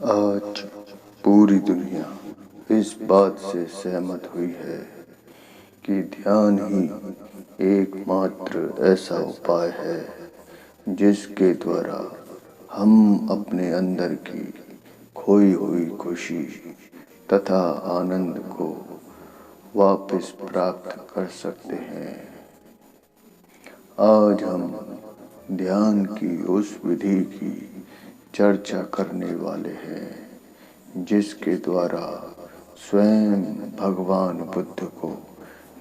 आज पूरी दुनिया इस बात से सहमत हुई है कि ध्यान ही एकमात्र ऐसा उपाय है जिसके द्वारा हम अपने अंदर की खोई हुई खुशी तथा आनंद को वापस प्राप्त कर सकते हैं। आज हम ध्यान की उस विधि की चर्चा करने वाले हैं जिसके द्वारा स्वयं भगवान बुद्ध को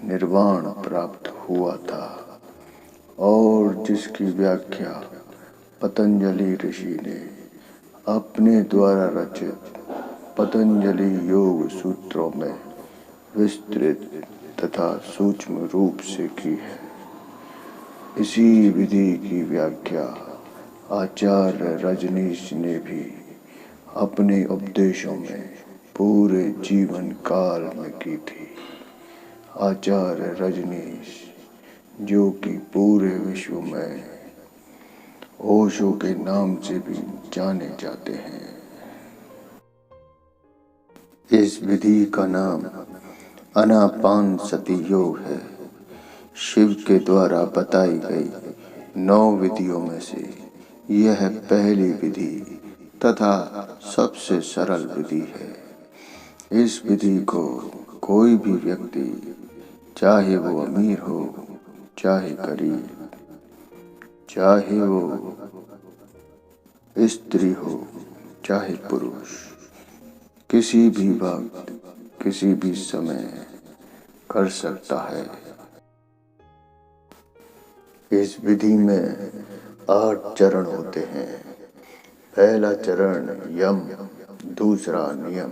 निर्वाण प्राप्त हुआ था और जिसकी व्याख्या पतंजलि ऋषि ने अपने द्वारा रचित पतंजलि योग सूत्रों में विस्तृत तथा सूक्ष्म रूप से की है। इसी विधि की व्याख्या आचार्य रजनीश ने भी अपने उपदेशों में पूरे जीवन काल में की थी। आचार्य रजनीश, जो कि पूरे विश्व में ओशो के नाम से भी जाने जाते हैं। इस विधि का नाम आनापानसति योग है। शिव के द्वारा बताई गई 9 विधियों में से यह पहली विधि तथा सबसे सरल विधि है। इस विधि को कोई भी व्यक्ति, चाहे वो अमीर हो चाहे गरीब, चाहे वो स्त्री हो चाहे पुरुष, किसी भी वक्त किसी भी समय कर सकता है। इस विधि में 8 चरण होते हैं। पहला चरण यम, दूसरा नियम,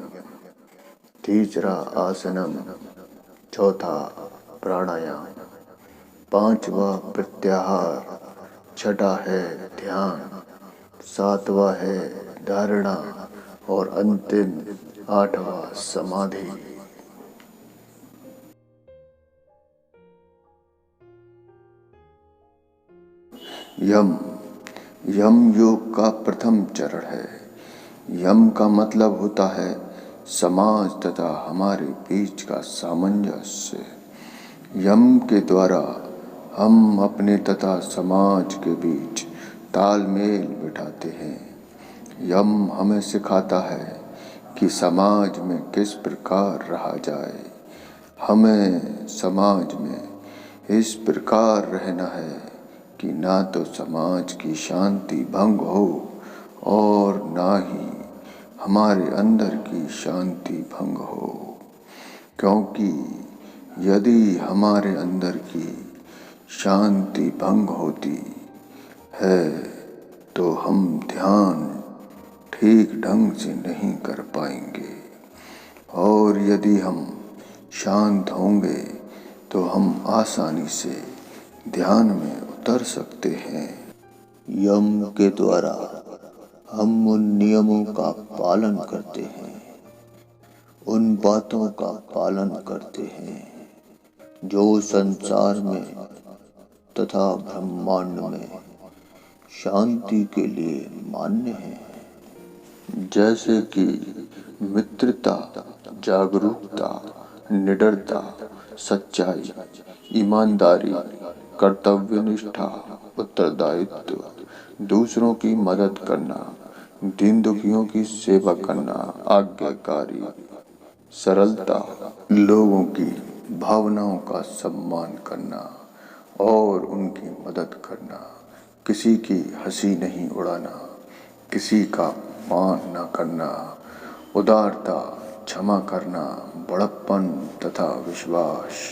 तीसरा आसनम, चौथा प्राणायाम, पांचवा प्रत्याहार, छठा है ध्यान, सातवां है धारणा और अंतिम 8वां समाधि। यम योग का प्रथम चरण है। यम का मतलब होता है समाज तथा हमारे बीच का सामंजस्य। यम के द्वारा हम अपने तथा समाज के बीच तालमेल बिठाते हैं। यम हमें सिखाता है कि समाज में किस प्रकार रहा जाए। हमें समाज में इस प्रकार रहना है कि ना तो समाज की शांति भंग हो और ना ही हमारे अंदर की शांति भंग हो, क्योंकि यदि हमारे अंदर की शांति भंग होती है तो हम ध्यान ठीक ढंग से नहीं कर पाएंगे, और यदि हम शांत होंगे तो हम आसानी से ध्यान में उतर सकते हैं। यम के द्वारा हम उन नियमों का पालन करते हैं, उन बातों का पालन करते हैं जो संसार में तथा ब्रह्मांड में शांति के लिए मान्य है। जैसे कि मित्रता, जागरूकता, निडरता, सच्चाई, ईमानदारी, कर्तव्यनिष्ठा, उत्तरदायित्व, दूसरों की मदद करना, दीन दुखियों की सेवा करना, आज्ञाकारी, सरलता, लोगों की भावनाओं का सम्मान करना और उनकी मदद करना, किसी की हंसी नहीं उड़ाना, किसी का मान न करना, उदारता, क्षमा करना, बड़प्पन तथा विश्वास।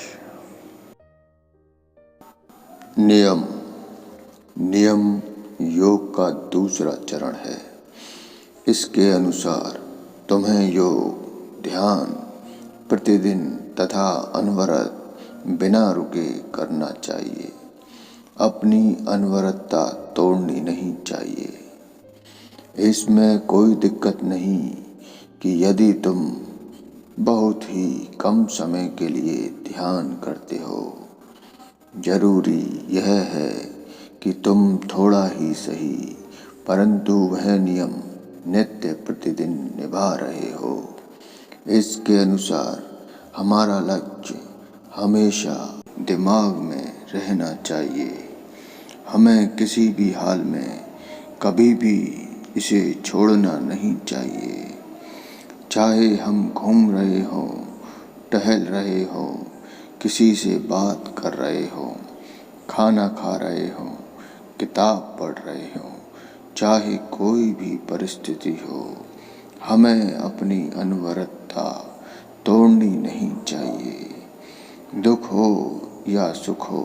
नियम योग का दूसरा चरण है। इसके अनुसार तुम्हें योग, ध्यान प्रतिदिन तथा अनवरत बिना रुके करना चाहिए। अपनी अनवरतता तोड़नी नहीं चाहिए। इसमें कोई दिक्कत नहीं कि यदि तुम बहुत ही कम समय के लिए ध्यान करते हो। जरूरी यह है कि तुम थोड़ा ही सही, परंतु वह नियम नित्य प्रतिदिन निभा रहे हो। इसके अनुसार हमारा लक्ष्य हमेशा दिमाग में रहना चाहिए। हमें किसी भी हाल में कभी भी इसे छोड़ना नहीं चाहिए। चाहे हम घूम रहे हों, टहल रहे हों, किसी से बात कर रहे हों, खाना खा रहे हों, किताब पढ़ रहे हों, चाहे कोई भी परिस्थिति हो, हमें अपनी अनवरतता तोड़नी नहीं चाहिए। दुख हो या सुख हो,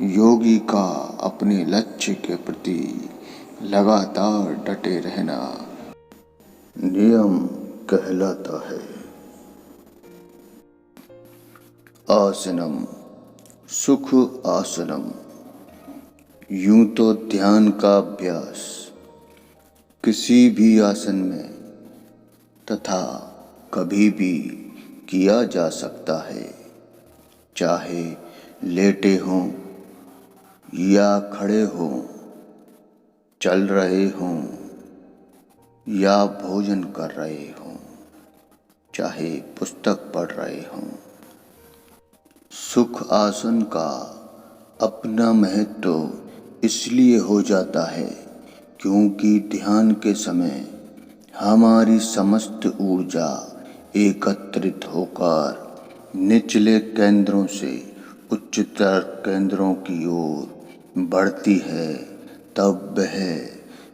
योगी का अपने लक्ष्य के प्रति लगातार डटे रहना नियम कहलाता है। आसनम, सुख आसनम। यूं तो ध्यान का अभ्यास किसी भी आसन में तथा कभी भी किया जा सकता है, चाहे लेटे हों या खड़े हों, चल रहे हों या भोजन कर रहे हों, चाहे पुस्तक पढ़ रहे हों। सुख आसन का अपना महत्व इसलिए हो जाता है क्योंकि ध्यान के समय हमारी समस्त ऊर्जा एकत्रित होकर निचले केंद्रों से उच्चतर केंद्रों की ओर बढ़ती है। तब वह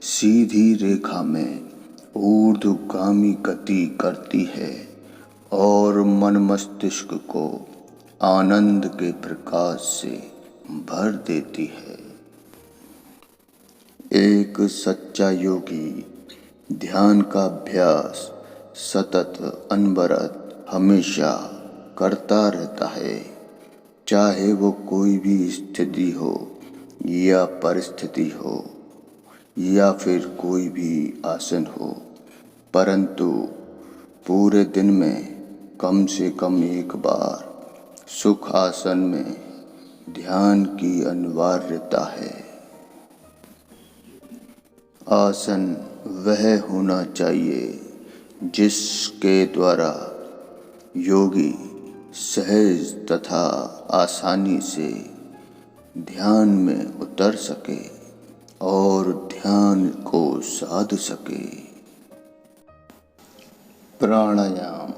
सीधी रेखा में ऊर्ध्वगामी गति करती है और मन मस्तिष्क को आनंद के प्रकाश से भर देती है। एक सच्चा योगी ध्यान का अभ्यास सतत अनवरत हमेशा करता रहता है, चाहे वो कोई भी स्थिति हो या परिस्थिति हो या फिर कोई भी आसन हो, परंतु पूरे दिन में कम से कम एक बार सुख आसन में ध्यान की अनिवार्यता है। आसन वह होना चाहिए जिसके द्वारा योगी सहज तथा आसानी से ध्यान में उतर सके और ध्यान को साध सके। प्राणायाम,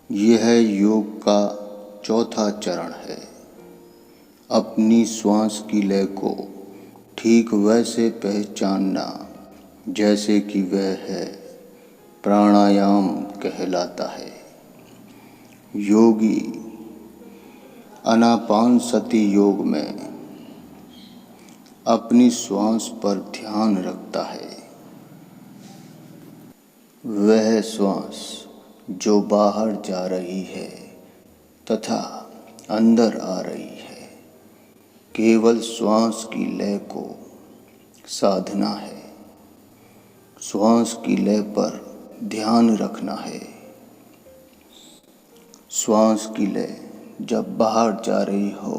यह योग का चौथा चरण है। अपनी श्वास की लय को ठीक वैसे पहचानना जैसे कि वह है, प्राणायाम कहलाता है। योगी आनापानसति योग में अपनी श्वास पर ध्यान रखता है। वह श्वास जो बाहर जा रही है तथा अंदर आ रही है, केवल श्वास की लय को साधना है। श्वास की लय पर ध्यान रखना है। श्वास की लय जब बाहर जा रही हो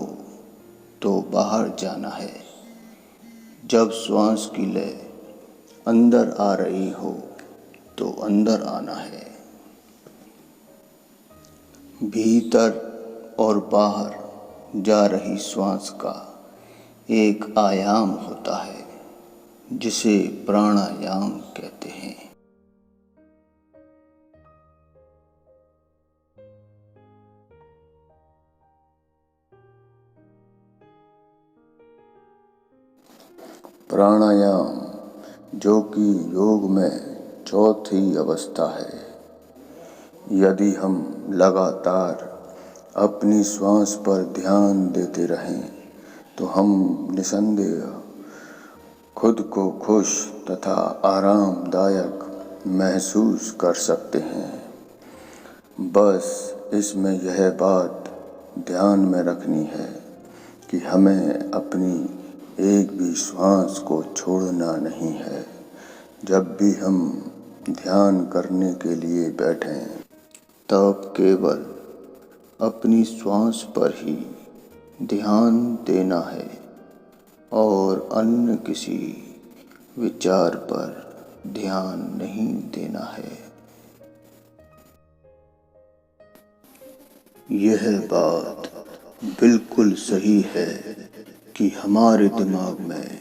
तो बाहर जाना है, जब श्वास की लय अंदर आ रही हो तो अंदर आना है। भीतर और बाहर जा रही श्वास का एक आयाम होता है जिसे प्राणायाम कहते हैं। प्राणायाम, जो कि योग में चौथी अवस्था है, यदि हम लगातार अपनी श्वास पर ध्यान देते रहें तो हम निसंदेह खुद को खुश तथा आरामदायक महसूस कर सकते हैं। बस इसमें यह बात ध्यान में रखनी है कि हमें अपनी एक भी श्वास को छोड़ना नहीं है। जब भी हम ध्यान करने के लिए बैठें तब केवल अपनी श्वास पर ही ध्यान देना है और अन्य किसी विचार पर ध्यान नहीं देना है। यह बात बिल्कुल सही है कि हमारे दिमाग में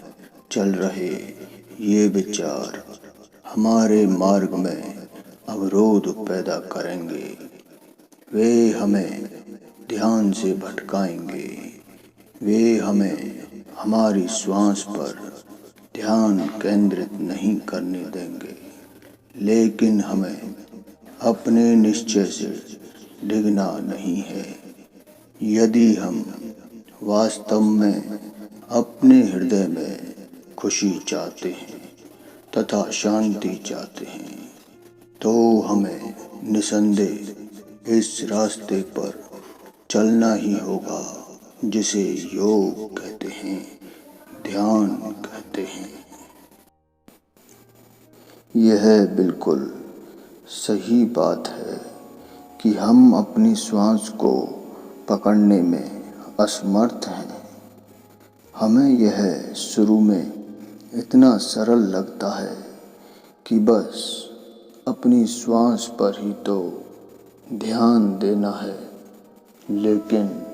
चल रहे ये विचार हमारे मार्ग में अवरोध पैदा करेंगे। वे हमें ध्यान से भटकाएंगे। वे हमें हमारी श्वास पर ध्यान केंद्रित नहीं करने देंगे। लेकिन हमें अपने निश्चय से डिगना नहीं है। यदि हम वास्तव में अपने हृदय में खुशी चाहते हैं तथा शांति चाहते हैं, तो हमें निसंदेह इस रास्ते पर चलना ही होगा जिसे योग कहते हैं, ध्यान कहते हैं। यह बिल्कुल सही बात है कि हम अपनी श्वास को पकड़ने में असमर्थ हैं। हमें यह शुरू में इतना सरल लगता है कि बस अपनी श्वास पर ही तो ध्यान देना है, लेकिन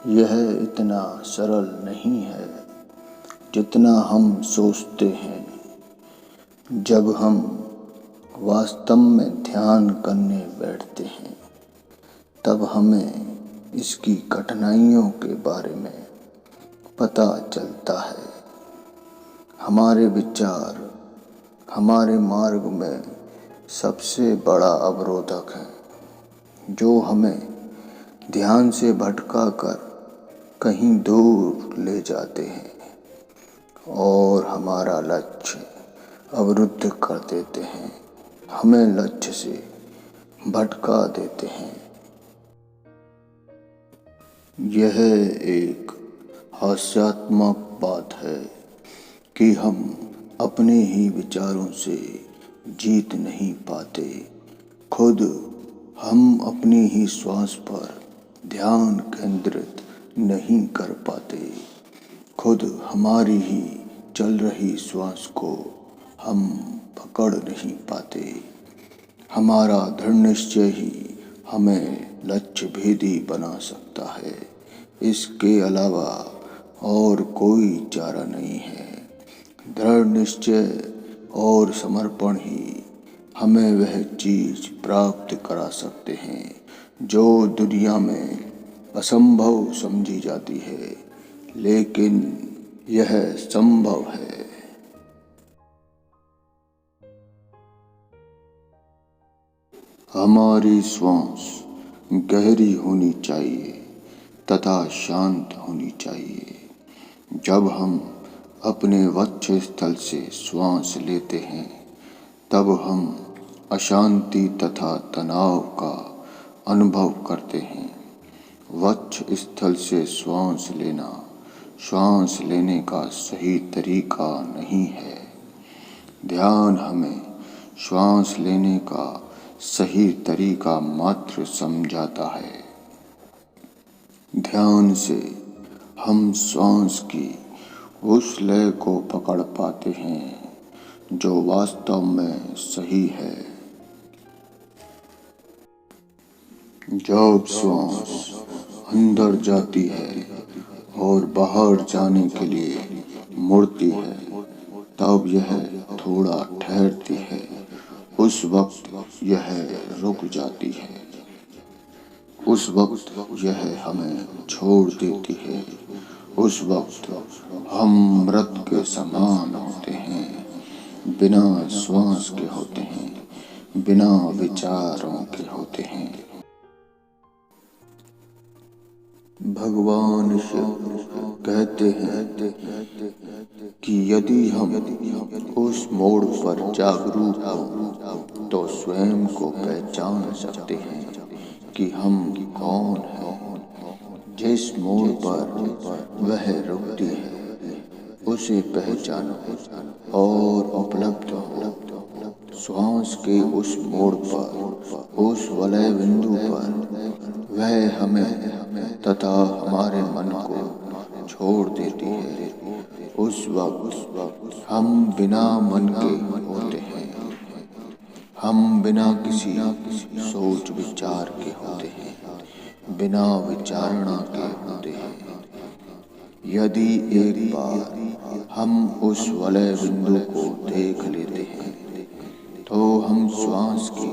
यह इतना सरल नहीं है जितना हम सोचते हैं। जब हम वास्तव में ध्यान करने बैठते हैं, तब हमें इसकी कठिनाइयों के बारे में पता चलता है। हमारे विचार हमारे मार्ग में सबसे बड़ा अवरोधक है, जो हमें ध्यान से भटका कर कहीं दूर ले जाते हैं और हमारा लक्ष्य अवरुद्ध कर देते हैं, हमें लक्ष्य से भटका देते हैं। यह एक हास्यात्मक बात है कि हम अपने ही विचारों से जीत नहीं पाते। खुद हम अपनी ही श्वास पर ध्यान केंद्रित नहीं कर पाते। खुद हमारी ही चल रही श्वास को हम पकड़ नहीं पाते। हमारा दृढ़ निश्चय ही हमें लक्ष्य भेदी बना सकता है। इसके अलावा और कोई चारा नहीं है। दृढ़ निश्चय और समर्पण ही हमें वह चीज प्राप्त करा सकते हैं जो दुनिया में असंभव समझी जाती है, लेकिन यह संभव है। हमारी श्वास गहरी होनी चाहिए तथा शांत होनी चाहिए। जब हम अपने वक्ष स्थल से श्वास लेते हैं, तब हम अशांति तथा तनाव का अनुभव करते हैं। वक्ष स्थल से श्वास लेना श्वास लेने का सही तरीका नहीं है। ध्यान हमें श्वास लेने का सही तरीका मात्र समझाता है। ध्यान से हम श्वास की उस लय को पकड़ पाते हैं जो वास्तव में सही है। जब श्वास अंदर जाती है और बाहर जाने के लिए मुड़ती है, तब यह थोड़ा ठहरती है। उस वक्त यह रुक जाती है। उस वक्त यह हमें छोड़ देती है। उस वक्त हम मृत के समान होते हैं, बिना श्वास के होते हैं, बिना विचारों के होते हैं। भगवान शिव कहते हैं कि यदि हम उस मोड़ पर जागरूक हों तो स्वयं को पहचान सकते हैं कि हम कौन हैं। जिस मोड़ पर वह रुकती है उसे पहचानो और उपलब्ध हो। श्वास के उस मोड़ पर, उस वलय बिंदु पर वह हमें तथा हमारे मन को छोड़ देती है। उस वक्त हम बिना मन के होते हैं, हम बिना किसी सोच विचार के होते हैं, बिना विचारणा के होते हैं। यदि एक बार हम उस वलय बिंदु को देख लेते हैं तो हम श्वास की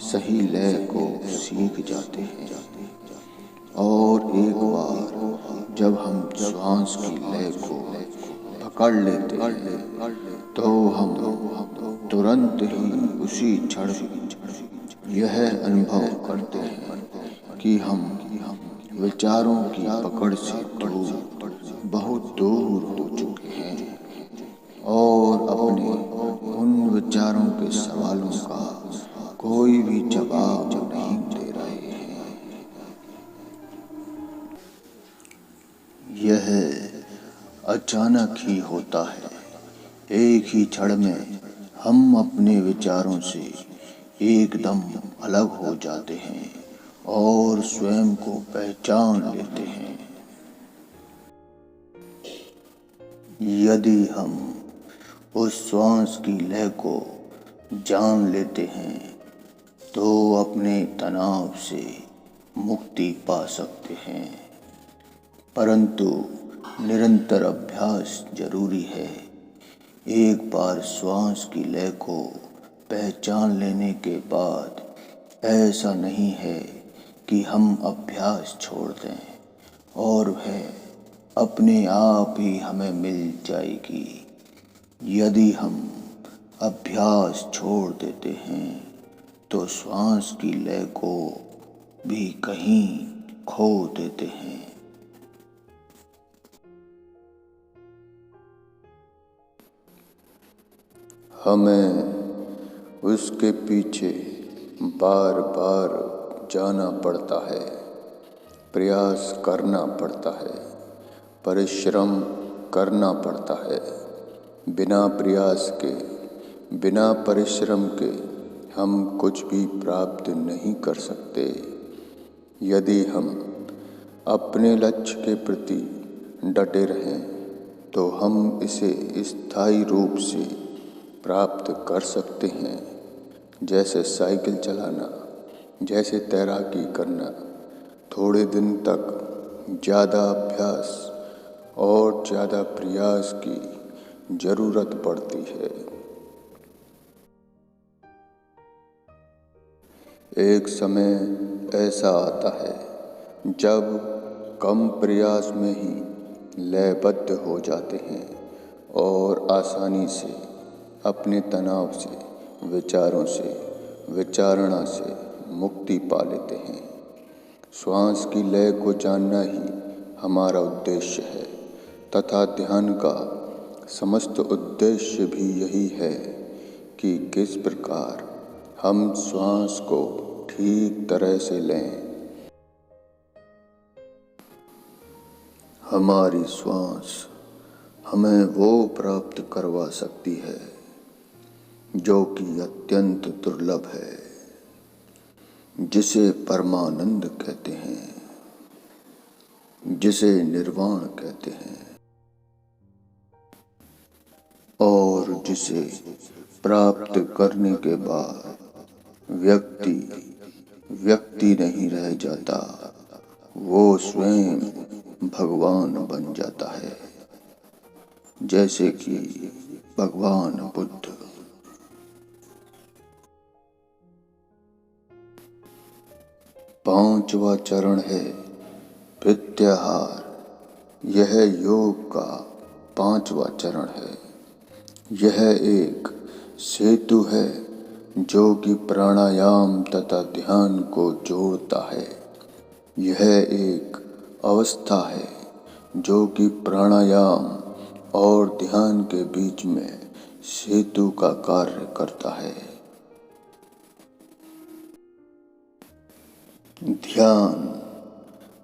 सही लय को सीख जाते हैं, और एक बार जब हम श्वास की लय को पकड़ लेते हैं तो हम तुरंत ही उसी क्षण यह अनुभव करते हैं कि हम विचारों की पकड़ से बहुत दूर हो चुके हैं और अपने उन विचारों के सवालों का कोई भी जवाब नहीं दे रहे हैं। यह अचानक ही होता है। एक ही क्षण में हम अपने विचारों से एकदम अलग हो जाते हैं और स्वयं को पहचान लेते हैं। यदि हम उस श्वास की लय को जान लेते हैं तो अपने तनाव से मुक्ति पा सकते हैं, परंतु निरंतर अभ्यास जरूरी है। एक बार श्वास की लय को पहचान लेने के बाद ऐसा नहीं है कि हम अभ्यास छोड़ दें और वह अपने आप ही हमें मिल जाएगी। यदि हम अभ्यास छोड़ देते हैं तो श्वास की लय को भी कहीं खो देते हैं। हमें उसके पीछे बार बार जाना पड़ता है, प्रयास करना पड़ता है, परिश्रम करना पड़ता है। बिना प्रयास के, बिना परिश्रम के हम कुछ भी प्राप्त नहीं कर सकते। यदि हम अपने लक्ष्य के प्रति डटे रहें तो हम इसे स्थायी रूप से प्राप्त कर सकते हैं, जैसे साइकिल चलाना, जैसे तैराकी करना। थोड़े दिन तक ज़्यादा अभ्यास और ज़्यादा प्रयास की ज़रूरत पड़ती है। एक समय ऐसा आता है जब कम प्रयास में ही लयबद्ध हो जाते हैं और आसानी से अपने तनाव से, विचारों से, विचारणा से मुक्ति पा लेते हैं। श्वास की लय को जानना ही हमारा उद्देश्य है तथा ध्यान का समस्त उद्देश्य भी यही है कि किस प्रकार हम श्वास को ठीक तरह से लें। हमारी श्वास हमें वो प्राप्त करवा सकती है जो कि अत्यंत दुर्लभ है, जिसे परमानंद कहते हैं, जिसे निर्वाण कहते हैं, और जिसे प्राप्त करने के बाद व्यक्ति नहीं रह जाता, वो स्वयं भगवान बन जाता है, जैसे कि भगवान बुद्ध। पांचवा चरण है प्रत्याहार। यह योग का पांचवा चरण है। यह एक सेतु है जो कि प्राणायाम तथा ध्यान को जोड़ता है। यह एक अवस्था है जो कि प्राणायाम और ध्यान के बीच में सेतु का कार्य करता है।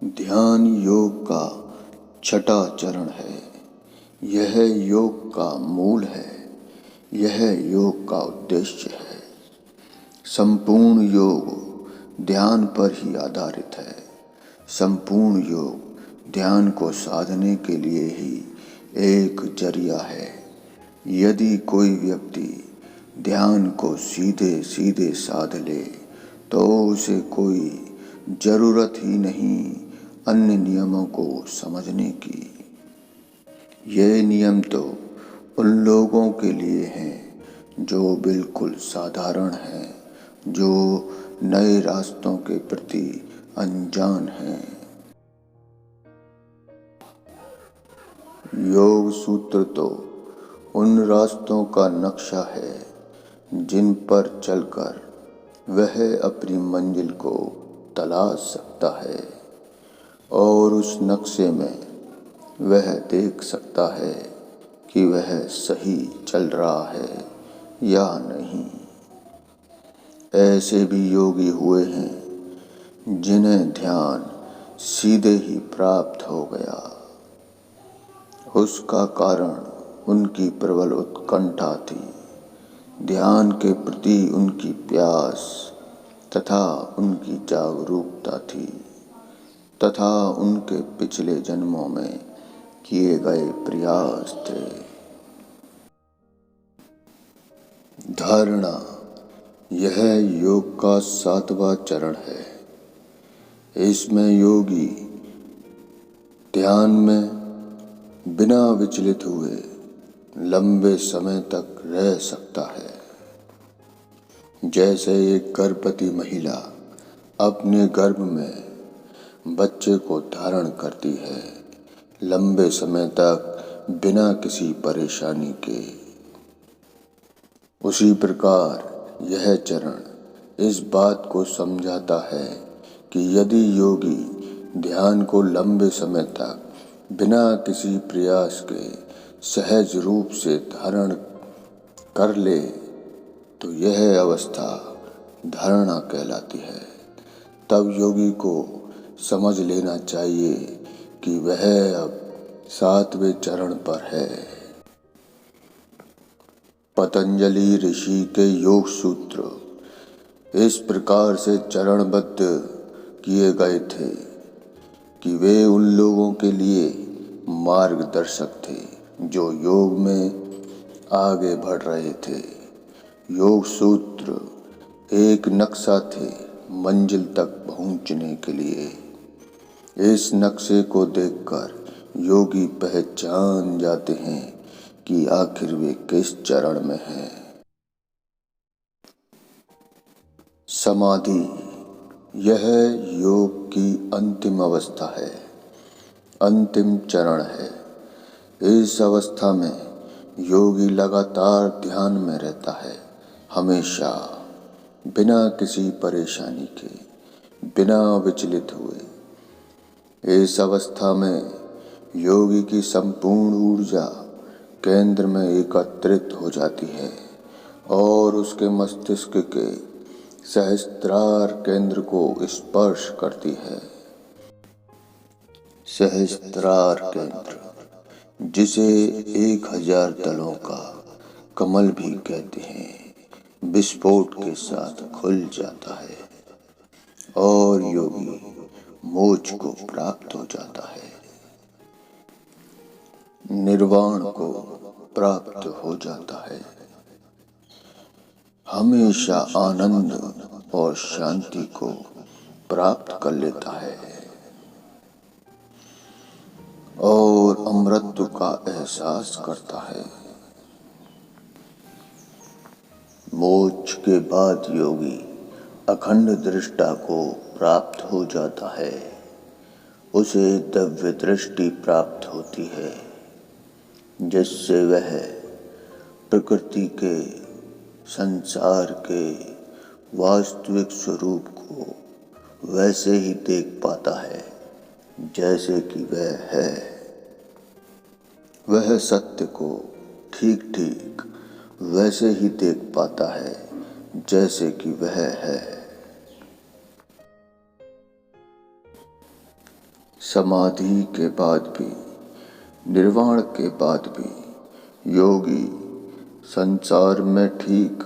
ध्यान योग का छठा चरण है। यह योग का मूल है। यह योग का उद्देश्य है। संपूर्ण योग ध्यान पर ही आधारित है। संपूर्ण योग ध्यान को साधने के लिए ही एक जरिया है। यदि कोई व्यक्ति ध्यान को सीधे सीधे साध ले तो उसे कोई जरूरत ही नहीं अन्य नियमों को समझने की। ये नियम तो उन लोगों के लिए हैं जो बिल्कुल साधारण हैं, जो नए रास्तों के प्रति अनजान हैं। योग सूत्र तो उन रास्तों का नक्शा है जिन पर चलकर वह अपनी मंजिल को तलाश सकता है और उस नक्शे में वह देख सकता है कि वह सही चल रहा है या नहीं। ऐसे भी योगी हुए हैं जिन्हें ध्यान सीधे ही प्राप्त हो गया। उसका कारण उनकी प्रबल उत्कंठा थी, ध्यान के प्रति उनकी प्यास तथा उनकी जागरूकता थी तथा उनके पिछले जन्मों में किए गए प्रयास थे। धारणा, यह योग का 7वां चरण है। इसमें योगी ध्यान में बिना विचलित हुए लंबे समय तक रह सकता है। जैसे एक गर्भवती महिला अपने गर्भ में बच्चे को धारण करती है लंबे समय तक बिना किसी परेशानी के, उसी प्रकार यह चरण इस बात को समझाता है कि यदि योगी ध्यान को लंबे समय तक बिना किसी प्रयास के सहज रूप से धारण कर ले तो यह अवस्था धारणा कहलाती है। तब योगी को समझ लेना चाहिए कि वह अब 7वें चरण पर है। पतंजलि ऋषि के योग सूत्र इस प्रकार से चरणबद्ध किए गए थे कि वे उन लोगों के लिए मार्गदर्शक थे जो योग में आगे बढ़ रहे थे। योग सूत्र एक नक्शा थे मंजिल तक पहुंचने के लिए। इस नक्शे को देखकर योगी पहचान जाते हैं कि आखिर वे किस चरण में हैं। समाधि, यह योग की अंतिम अवस्था है, अंतिम चरण है। इस अवस्था में योगी लगातार ध्यान में रहता है, हमेशा बिना किसी परेशानी के, बिना विचलित हुए। इस अवस्था में योगी की संपूर्ण ऊर्जा केंद्र में एकत्रित हो जाती है और उसके मस्तिष्क के सहस्त्रार केंद्र को स्पर्श करती है। सहस्त्रार केंद्र, जिसे 1000 दलों का कमल भी कहते हैं, विस्फोट के साथ खुल जाता है और योगी मोक्ष को प्राप्त हो जाता है, निर्वाण को प्राप्त हो जाता है, हमेशा आनंद और शांति को प्राप्त कर लेता है और अमृत का एहसास करता है। मोक्ष के बाद योगी अखंड दृष्टा को प्राप्त हो जाता है, उसे दिव्य दृष्टि प्राप्त होती है, जिससे वह प्रकृति के, संसार के वास्तविक स्वरूप को वैसे ही देख पाता है जैसे कि वह है। वह सत्य को ठीक ठीक वैसे ही देख पाता है जैसे कि वह है। समाधि के बाद भी, निर्वाण के बाद भी योगी संसार में ठीक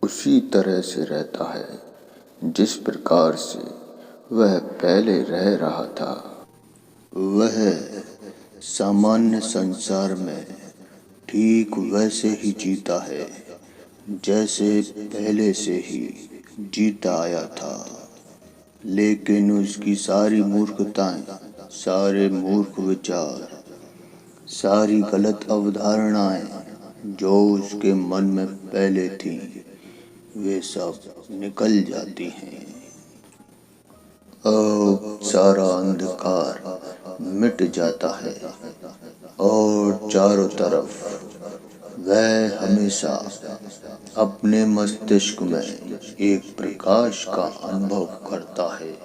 उसी तरह से रहता है जिस प्रकार से वह पहले रह रहा था। वह सामान्य संसार में ठीक वैसे ही जीता है जैसे पहले से ही जीता आया था। लेकिन उसकी सारी मूर्खताएं, सारे मूर्ख विचार, सारी गलत अवधारणाएं जो उसके मन में पहले थीं, वे सब निकल जाती हैं। अब सारा अंधकार मिट जाता है और चारों तरफ वह हमेशा अपने मस्तिष्क में एक प्रकाश का अनुभव करता है।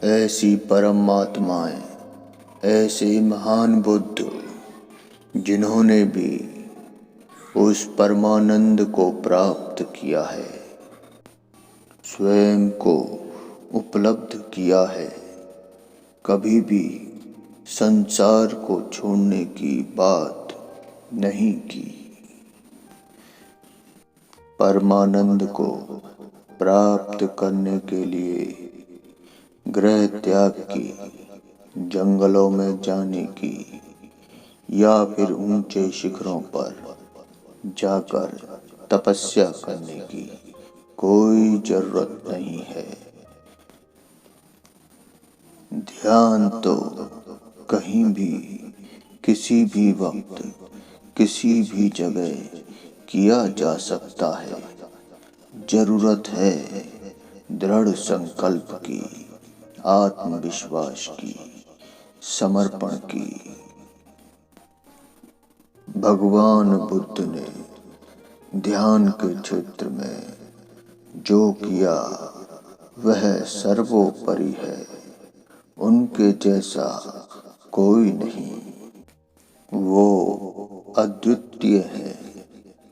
ऐसी परमात्माएं, ऐसे महान बुद्ध जिन्होंने भी उस परमानंद को प्राप्त किया है, स्वयं को उपलब्ध किया है, कभी भी संसार को छोड़ने की बात नहीं की। परमानंद को प्राप्त करने के लिए गृह त्याग की, जंगलों में जाने की या फिर ऊंचे शिखरों पर जाकर तपस्या करने की कोई जरूरत नहीं है। ध्यान तो कहीं भी, किसी भी वक्त, किसी भी जगह किया जा सकता है। जरूरत है दृढ़ संकल्प की, आत्मविश्वास की, समर्पण की। भगवान बुद्ध ने ध्यान के क्षेत्र में जो किया वह सर्वोपरि है। उनके जैसा कोई नहीं। वो अद्वितीय है,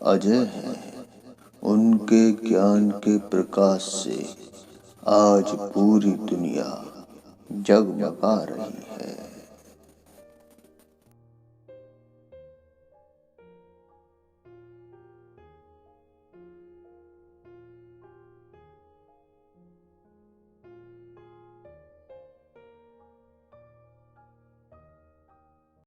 अजय है। उनके ज्ञान के प्रकाश से आज पूरी दुनिया जगमगा रही है।